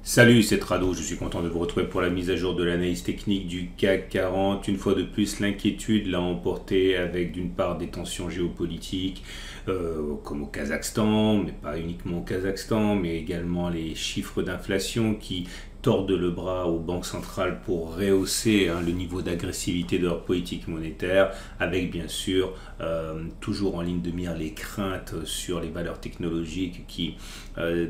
Salut, c'est Trado, je suis content de vous retrouver pour la mise à jour de l'analyse technique du CAC 40. Une fois de plus, l'inquiétude l'a emporté avec d'une part des tensions géopolitiques, comme au Kazakhstan, mais pas uniquement au Kazakhstan, mais également les chiffres d'inflation qui tordent le bras aux banques centrales pour rehausser le niveau d'agressivité de leur politique monétaire, avec bien sûr toujours en ligne de mire les craintes sur les valeurs technologiques qui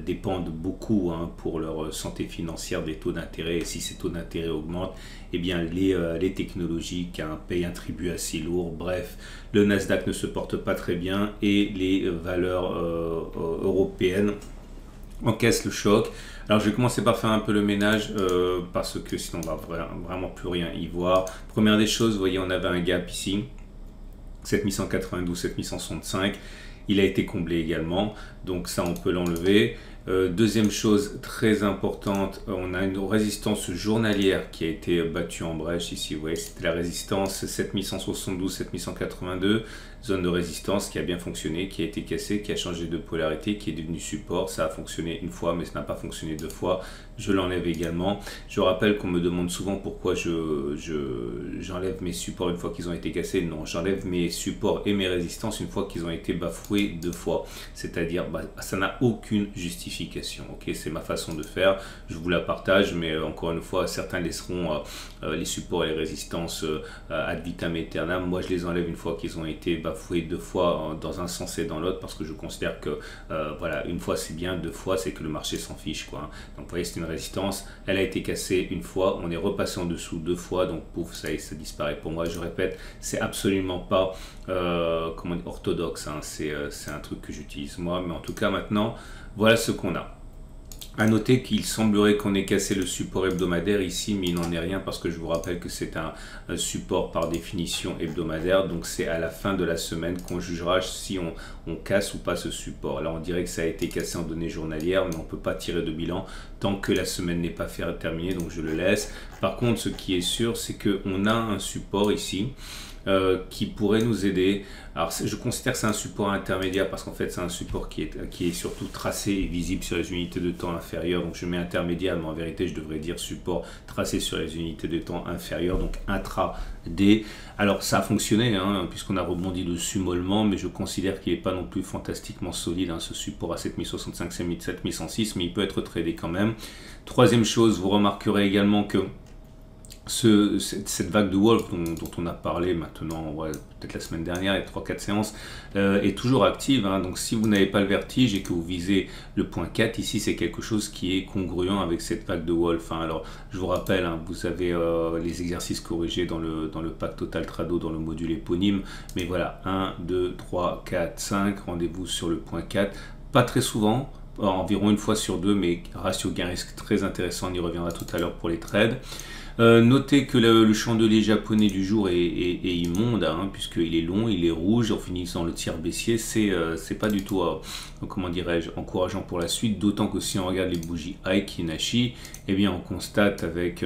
dépendent beaucoup pour leur santé financière des taux d'intérêt. Et si ces taux d'intérêt augmentent, eh bien les technologies payent un tribut assez lourd. Bref, le Nasdaq ne se porte pas très bien et les valeurs européennes encaissent le choc. Alors je vais commencer par faire un peu le ménage parce que sinon on va vraiment plus rien y voir. Première des choses, vous voyez, on avait un gap ici, 7192, 7165. Il a été comblé également, donc ça on peut l'enlever. Deuxième chose très importante, on a une résistance journalière qui a été battue en brèche ici. Vous voyez, c'était la résistance 7172, 7182, zone de résistance qui a bien fonctionné, qui a été cassée, qui a changé de polarité, qui est devenu support. Ça a fonctionné une fois, mais ça n'a pas fonctionné deux fois. Je l'enlève également. Je rappelle qu'on me demande souvent pourquoi j'enlève mes supports une fois qu'ils ont été cassés. Non, j'enlève mes supports et mes résistances une fois qu'ils ont été bafoués deux fois. C'est-à-dire, ça n'a aucune justification. Ok, c'est ma façon de faire. Je vous la partage, mais encore une fois, certains laisseront les supports et les résistances ad vitam aeternam. Moi, je les enlève une fois qu'ils ont été bafoués deux fois dans un sens et dans l'autre, parce que je considère que voilà, une fois c'est bien, deux fois c'est que le marché s'en fiche, quoi. Donc vous voyez, c'est une résistance, elle a été cassée une fois, on est repassé en dessous deux fois, donc pouf, ça y est, ça disparaît. Pour moi, je répète, c'est absolument pas comment dire, orthodoxe, c'est un truc que j'utilise moi, mais en tout cas maintenant, voilà ce qu'on a. À noter qu'il semblerait qu'on ait cassé le support hebdomadaire ici, mais il n'en est rien parce que je vous rappelle que c'est un support par définition hebdomadaire. Donc c'est à la fin de la semaine qu'on jugera si on casse ou pas ce support. Là, on dirait que ça a été cassé en données journalières, mais on ne peut pas tirer de bilan tant que la semaine n'est pas terminée, donc je le laisse. Par contre, ce qui est sûr, c'est qu'on a un support ici qui pourrait nous aider. Alors je considère que c'est un support intermédiaire parce qu'en fait c'est un support qui est surtout tracé et visible sur les unités de temps inférieures, donc je mets intermédiaire, mais en vérité je devrais dire support tracé sur les unités de temps inférieures, donc intra-D. Alors ça a fonctionné puisqu'on a rebondi dessus mollement, mais je considère qu'il n'est pas non plus fantastiquement solide ce support à 7065, 7106, mais il peut être tradé quand même. Troisième chose, vous remarquerez également que cette vague de Wolf dont on a parlé maintenant, peut-être la semaine dernière, les 3-4 séances, est toujours active. Donc si vous n'avez pas le vertige et que vous visez le point 4, ici c'est quelque chose qui est congruent avec cette vague de Wolf. Alors je vous rappelle, vous avez les exercices corrigés dans le pack Total Trado, dans le module éponyme. Mais voilà, 1, 2, 3, 4, 5, rendez-vous sur le point 4. Pas très souvent, environ une fois sur deux, mais ratio gain-risque très intéressant, on y reviendra tout à l'heure pour les trades. Notez que le chandelier japonais du jour est immonde, puisqu'il est long, il est rouge, en finissant le tiers baissier, c'est pas du tout, comment dirais-je, encourageant pour la suite, d'autant que si on regarde les bougies Aiki Nashi, eh bien on constate avec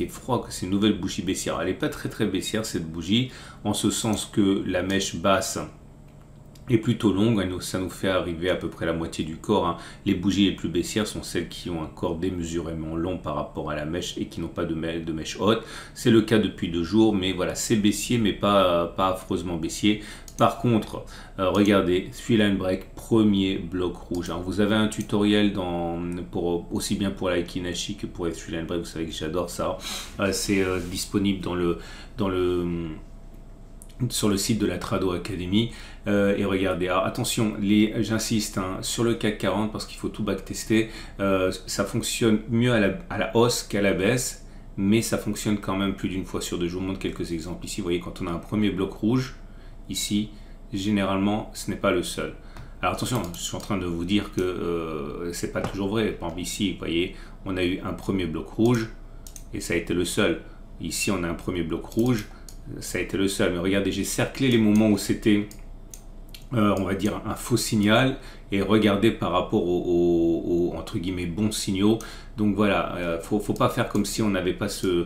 effroi que c'est une nouvelle bougie baissière. Elle n'est pas très baissière cette bougie, en ce sens que la mèche basse est plutôt longue, ça nous fait arriver à peu près la moitié du corps. Les bougies les plus baissières sont celles qui ont un corps démesurément long par rapport à la mèche et qui n'ont pas de mèche haute. C'est le cas depuis 2 jours, mais voilà, c'est baissier, mais pas affreusement baissier. Par contre, regardez, Line Break, premier bloc rouge. Alors, vous avez un tutoriel aussi bien pour la Nashi que pour Line Break, vous savez que j'adore ça. C'est disponible sur le site de la Trado Academy. Et regardez, alors attention, j'insiste sur le CAC 40 parce qu'il faut tout backtester. Ça fonctionne mieux à la hausse qu'à la baisse, mais ça fonctionne quand même plus d'une fois sur deux. Je vous montre quelques exemples ici. Vous voyez, quand on a un premier bloc rouge ici, généralement ce n'est pas le seul. Alors attention, je suis en train de vous dire que c'est pas toujours vrai. Par exemple ici, vous voyez, on a eu un premier bloc rouge et ça a été le seul. Ici on a un premier bloc rouge, ça a été le seul. Mais regardez, j'ai cerclé les moments où c'était on va dire un faux signal, et regarder par rapport aux entre guillemets bons signaux. Donc voilà, faut pas faire comme si on n'avait pas ce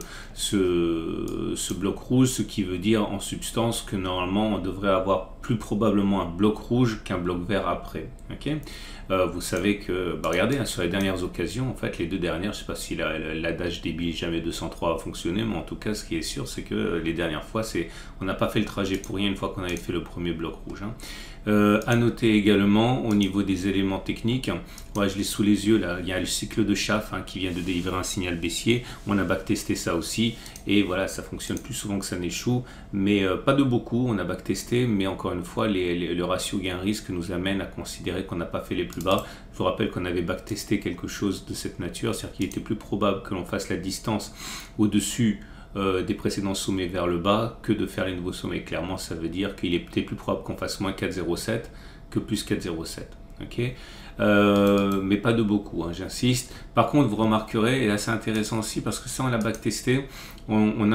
bloc rouge, ce qui veut dire en substance que normalement on devrait avoir plus probablement un bloc rouge qu'un bloc vert après. Okay, vous savez que, regardez, hein, sur les dernières occasions, en fait les deux dernières, je ne sais pas si l'adage débile jamais 203 a fonctionné, mais en tout cas ce qui est sûr c'est que les dernières fois, on n'a pas fait le trajet pour rien une fois qu'on avait fait le premier bloc rouge. Hein. À noter également au niveau des éléments techniques, ouais, je l'ai sous les yeux là, il y a le cycle de Schaff qui vient de délivrer un signal baissier, on a backtesté ça aussi et voilà, ça fonctionne plus souvent que ça n'échoue, mais pas de beaucoup, on a backtesté, mais encore une fois le ratio gain-risque nous amène à considérer qu'on n'a pas fait les plus bas. Je vous rappelle qu'on avait backtesté quelque chose de cette nature, c'est-à-dire qu'il était plus probable que l'on fasse la distance au-dessus des précédents sommets vers le bas que de faire les nouveaux sommets. Clairement, ça veut dire qu'il est peut-être plus probable qu'on fasse moins 4,07 que plus 4,07. Okay, mais pas de beaucoup, hein, j'insiste. Par contre, vous remarquerez, et là c'est intéressant aussi parce que ça on l'a backtesté, on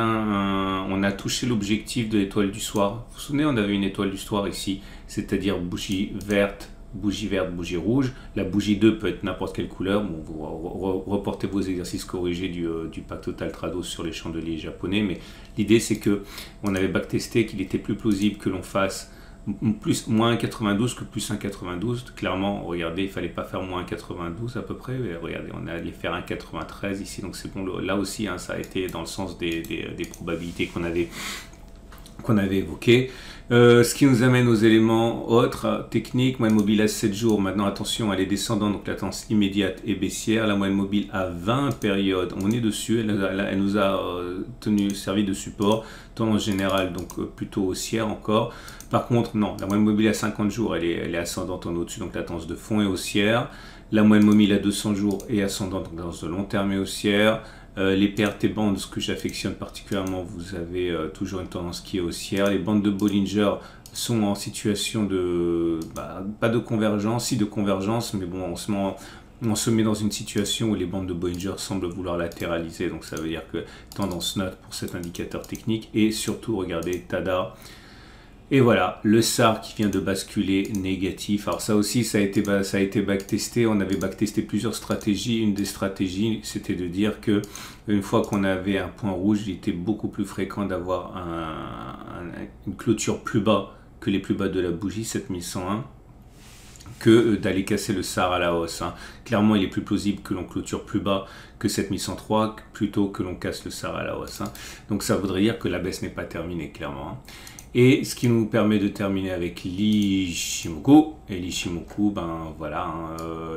a touché l'objectif de l'étoile du soir. Vous vous souvenez, on avait une étoile du soir ici, c'est-à-dire bougie verte, bougie rouge. La bougie 2 peut être n'importe quelle couleur. Bon, vous reportez vos exercices corrigés du Pack Total Trados sur les chandeliers japonais, mais l'idée c'est que on avait backtesté qu'il était plus plausible que l'on fasse moins 1,92 que plus 1,92. Clairement, regardez, il fallait pas faire moins 1,92 à peu près. Mais regardez, on allait faire 1,93 ici, donc c'est bon. Là aussi, hein, ça a été dans le sens des probabilités qu'on avait évoquées. Ce qui nous amène aux éléments autres, techniques. Moyenne mobile à 7 jours. Maintenant, attention, elle est descendante, donc la tendance immédiate et baissière. La moyenne mobile à 20 périodes, on est dessus. Elle nous a servi de support. Tendance générale, donc plutôt haussière encore. Par contre, non, la moyenne mobile à 50 jours, elle est ascendante en au-dessus, donc la tendance de fond est haussière. La moyenne mobile à 200 jours est ascendante, donc la tendance de long terme est haussière. Les PRT bandes, ce que j'affectionne particulièrement, vous avez toujours une tendance qui est haussière. Les bandes de Bollinger sont en situation de, pas de convergence, si de convergence, mais bon, on se met dans une situation où les bandes de Bollinger semblent vouloir latéraliser, donc ça veut dire que tendance neutre pour cet indicateur technique. Et surtout, regardez, tada. Et voilà, le SAR qui vient de basculer négatif. Alors ça aussi, ça a été backtesté. On avait backtesté plusieurs stratégies. Une des stratégies, c'était de dire que une fois qu'on avait un point rouge, il était beaucoup plus fréquent d'avoir une clôture plus bas que les plus bas de la bougie, 7101, que d'aller casser le SAR à la hausse. Hein. Clairement, il est plus plausible que l'on clôture plus bas que 7103 plutôt que l'on casse le SAR à la hausse. Hein. Donc ça voudrait dire que la baisse n'est pas terminée, clairement. Hein. Et ce qui nous permet de terminer avec l'Ishimoku. Et l'Ishimoku, ben voilà, hein,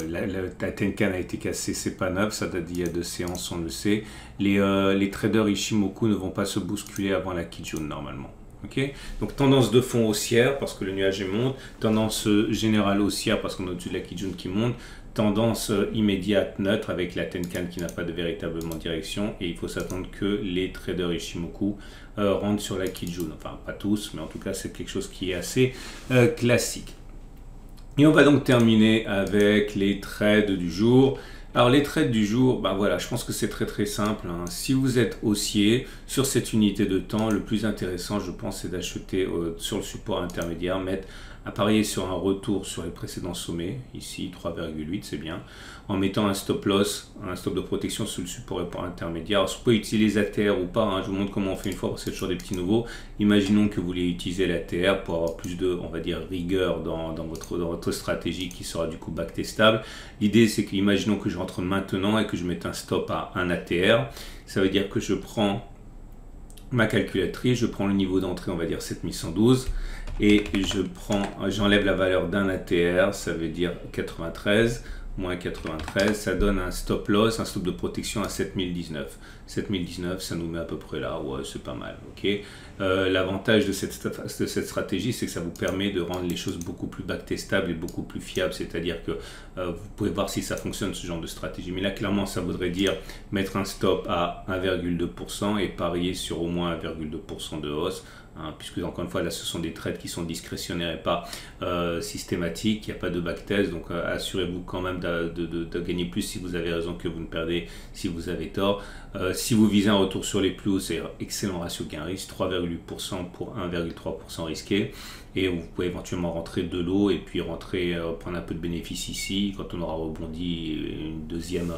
la Tenkan a été cassée, c'est pas neuf, ça date d'il y a 2 séances, on le sait. Les traders Ishimoku ne vont pas se bousculer avant la Kijun normalement. Okay, donc tendance de fond haussière parce que le nuage monte, tendance générale haussière parce qu'on est au-dessus de la Kijun qui monte, tendance immédiate neutre avec la Tenkan qui n'a pas de véritablement direction, et il faut s'attendre que les traders Ishimoku rentrent sur la Kijun. Enfin, pas tous, mais en tout cas, c'est quelque chose qui est assez classique. Et on va donc terminer avec les trades du jour. Alors les trades du jour, ben voilà, je pense que c'est très simple. Hein. Si vous êtes haussier sur cette unité de temps, le plus intéressant, je pense, c'est d'acheter sur le support intermédiaire, à parier sur un retour sur les précédents sommets, ici 3,8, c'est bien, en mettant un stop loss, un stop de protection sur le support intermédiaire. Alors, vous pouvez utiliser l'ATR ou pas, hein. Je vous montre comment on fait une fois, parce que c'est toujours des petits nouveaux. Imaginons que vous voulez utiliser l'ATR pour avoir plus de, on va dire, rigueur dans votre stratégie qui sera du coup backtestable. L'idée, c'est que, imaginons que je rentre maintenant et que je mette un stop à un ATR. Ça veut dire que je prends ma calculatrice, je prends le niveau d'entrée, on va dire 7112, et j'enlève la valeur d'un ATR, ça veut dire 93, moins 93, ça donne un stop loss, un stop de protection à 7019. 7019, ça nous met à peu près là, ouais, c'est pas mal, ok. L'avantage de cette stratégie, c'est que ça vous permet de rendre les choses beaucoup plus backtestables et beaucoup plus fiables, c'est-à-dire que vous pouvez voir si ça fonctionne, ce genre de stratégie. Mais là, clairement, ça voudrait dire mettre un stop à 1,2% et parier sur au moins 1,2% de hausse. hein, puisque encore une fois là ce sont des trades qui sont discrétionnaires et pas systématiques, il n'y a pas de backtest, donc assurez-vous quand même de gagner plus si vous avez raison que vous ne perdez si vous avez tort. Si vous visez un retour sur les plus hauts, c'est excellent ratio gain-risque, 3,8% pour 1,3% risqué. Et vous pouvez éventuellement rentrer de l'eau et puis prendre un peu de bénéfice ici quand on aura rebondi une deuxième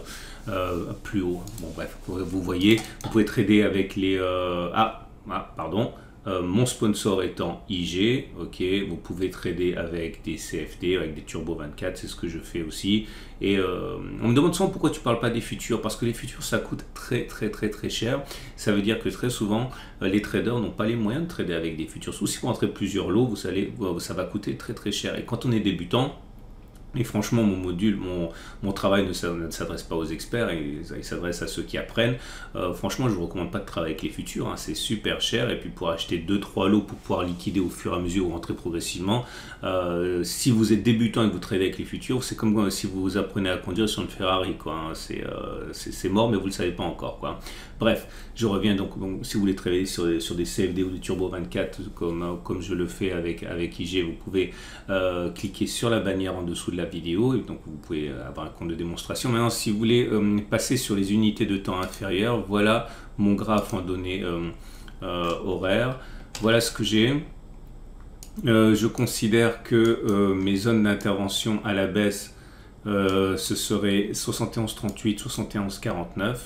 plus haut. Bon bref, vous voyez, vous pouvez trader avec les... mon sponsor étant IG, ok, vous pouvez trader avec des CFD, avec des Turbo 24, c'est ce que je fais aussi. Et on me demande souvent pourquoi tu ne parles pas des futurs, parce que les futurs ça coûte très cher. Ça veut dire que très souvent les traders n'ont pas les moyens de trader avec des futurs. Ou si vous rentrez plusieurs lots, ça va coûter très cher. Et quand on est débutant, et franchement, mon travail ne s'adresse pas aux experts, il s'adresse à ceux qui apprennent. Franchement, je ne vous recommande pas de travailler avec les futurs, hein, c'est super cher. Et puis pour acheter 2-3 lots pour pouvoir liquider au fur et à mesure ou rentrer progressivement, si vous êtes débutant et que vous tradez avec les futurs, c'est comme si vous apprenez à conduire sur une Ferrari, quoi, hein. C'est mort, mais vous ne le savez pas encore, quoi. Bref, je reviens donc si vous voulez travailler sur des CFD ou des Turbo 24 comme je le fais avec IG, vous pouvez cliquer sur la bannière en dessous de la vidéo et donc vous pouvez avoir un compte de démonstration. Maintenant, si vous voulez passer sur les unités de temps inférieures, voilà mon graphe en données horaires. Voilà ce que j'ai. Je considère que mes zones d'intervention à la baisse, ce serait 71,38, 71,49.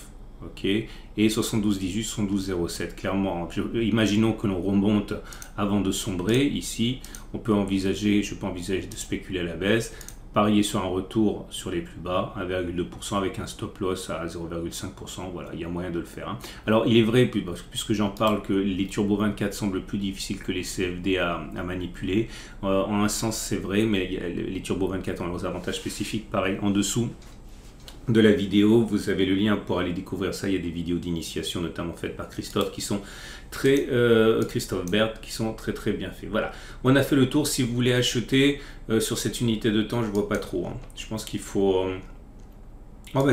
Ok, et 72,18, 72,07. Clairement, imaginons que l'on remonte avant de sombrer. Ici, je peux envisager de spéculer à la baisse, parier sur un retour sur les plus bas, 1,2% avec un stop loss à 0,5%. Voilà, il y a moyen de le faire, hein. Alors, il est vrai, puisque j'en parle, que les Turbo 24 semblent plus difficiles que les CFD à manipuler. En un sens, c'est vrai, mais les Turbo 24 ont leurs avantages spécifiques. Pareil, en dessous de la vidéo, vous avez le lien pour aller découvrir ça. Il y a des vidéos d'initiation notamment faites par Christophe qui sont Christophe Berthe, qui sont très bien faites. Voilà, on a fait le tour. Si vous voulez acheter sur cette unité de temps, je vois pas trop, hein. Je pense qu'il faut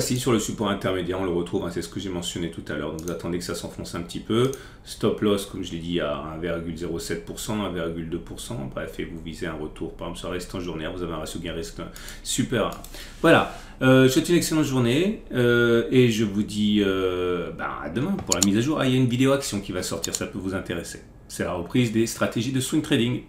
si, sur le support intermédiaire on le retrouve, hein, c'est ce que j'ai mentionné tout à l'heure. Donc vous attendez que ça s'enfonce un petit peu. Stop loss, comme je l'ai dit, à 1,07%, 1,2%. Bref, et vous visez un retour par exemple sur la résistance journière, vous avez un ratio gain-risque super. Voilà, je vous souhaite une excellente journée et je vous dis à demain pour la mise à jour. Il y a une vidéo action qui va sortir, ça peut vous intéresser. C'est la reprise des stratégies de swing trading.